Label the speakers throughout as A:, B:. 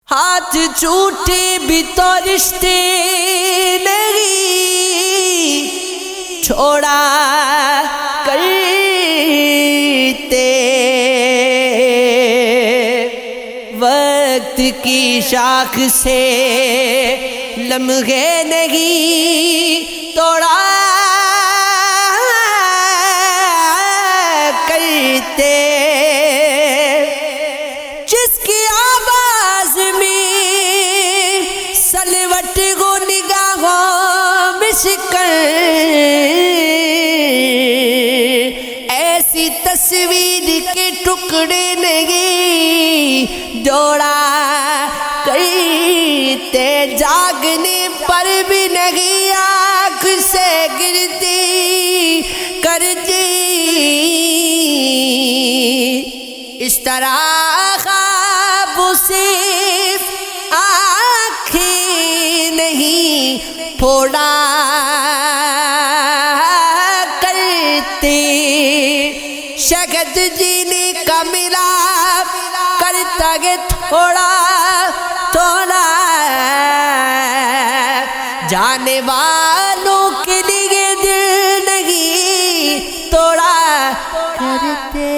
A: ہاتھ چھوٹے بھی تو رشتے نہیں چھوڑا کرتے، وقت کی شاخ سے لمحے نہیں توڑا کرتے، جس کی آواز میں سلوٹ گو نگاہوں میں شکر، ایسی تصویر کے ٹکڑے نہیں جوڑا کرتے، جاگنے پر بھی نہیں آنکھ سے گرتی کرتی، اس طرح خواب صرف آنکھیں نہیں پھوڑا کرتی، شگد جینے کا ملا کرتا گے تھوڑا تھوڑا، جانے والوں کے لیے دل نہیں توڑا کرتے،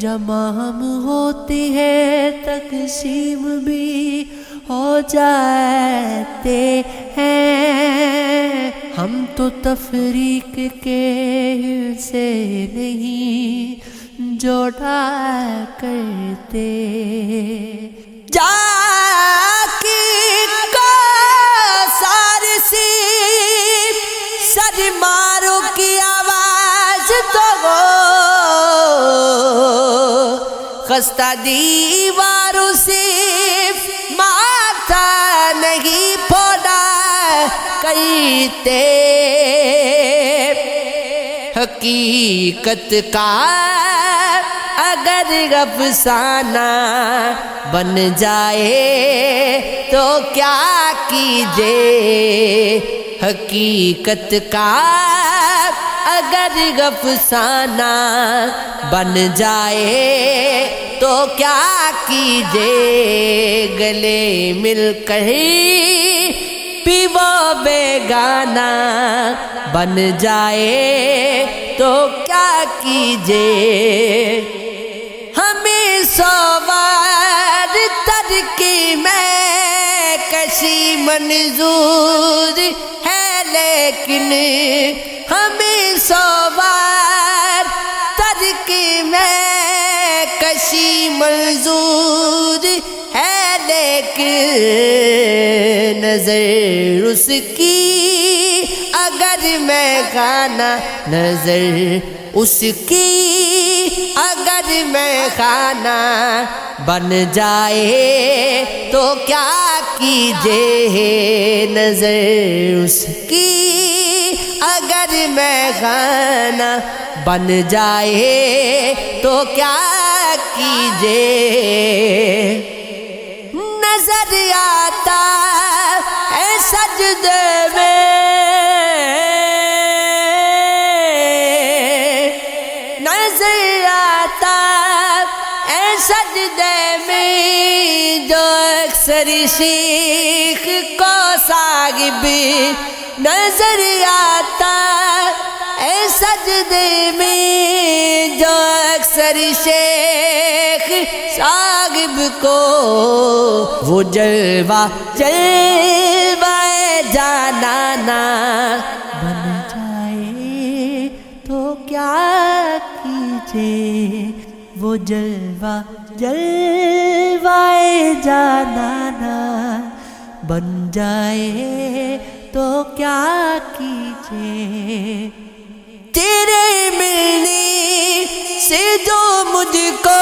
A: جمع ہم ہوتے ہیں تقسیم بھی ہو جاتے ہیں، ہم تو تفریق کے سے نہیں جوڑا کرتے، جا کے کوثر سے سر مارو کی آواز تو خستہ دیواروں سے ماتھا نہیں پھوڑا کرتے، حقیقت کا اگر افسانہ بن جائے تو کیا کیجے، حقیقت کا اگر افسانہ بن جائے تو کیا کیجے، گلے مل کر بھی وہ بیگانہ بن جائے تو کیا کیجے، ہمیں سوار ترکی میں کشی منظور ہے، لیکن ہمیں سوار ترکی میں کشی منظور ہے، لیکن نظر اس کی اگر میں خانہ، نظر اس کی اگر میں خانہ بن جائے تو کیا کیجے، نظر اس کی اگر میں خانہ بن جائے تو کیا کیجے، نظر آتا ہے سجدے میں، نظر آتا ہے سجدے میں، جو اکثر شیخ کو صاحب نظر آتا ہے سجدے میں، جو اکثر شیخ صاحب کو وہ جلوہ جلوہ جانانا بن جائے تو کیا کیجے، وہ جلوہ جلوہ جانانا بن جائے تو کیا کیجے، تیرے ملنے سے جو مجھ کو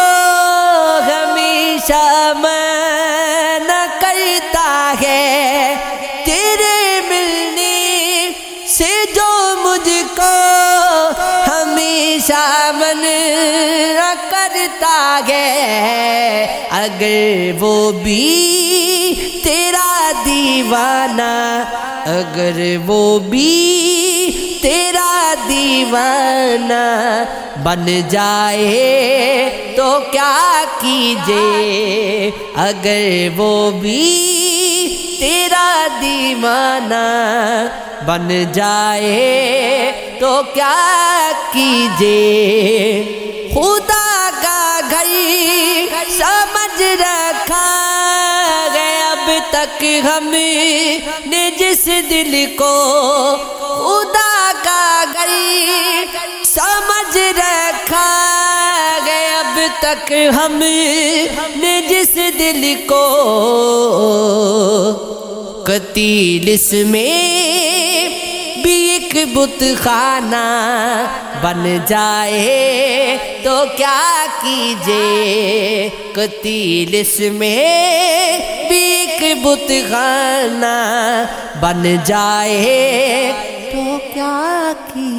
A: ہمیشہ منع کرتا ہے، تیرے ملنے سے جو مجھ کو ہمیشہ منع کرتا ہے، اگر وہ بھی تیرا دیوانہ، اگر وہ بھی تیرا دیوانہ بن جائے تو کیا کیجے، اگر وہ بھی تیرا دیوانہ بن جائے تو کیا کیجے۔ خدا کا گھر سمجھ رکھا ہے اب تک ہم نے جس دل کو، خدا کا گھر سمجھ رکھا ہے اب تک ہم نے جس دل کو، قتیل اس میں بھی ایک بت خانہ بن جائے تو کیا کیجے، قتیل اس میں بھی ایک بت خانہ بن جائے تو کیا کیجے۔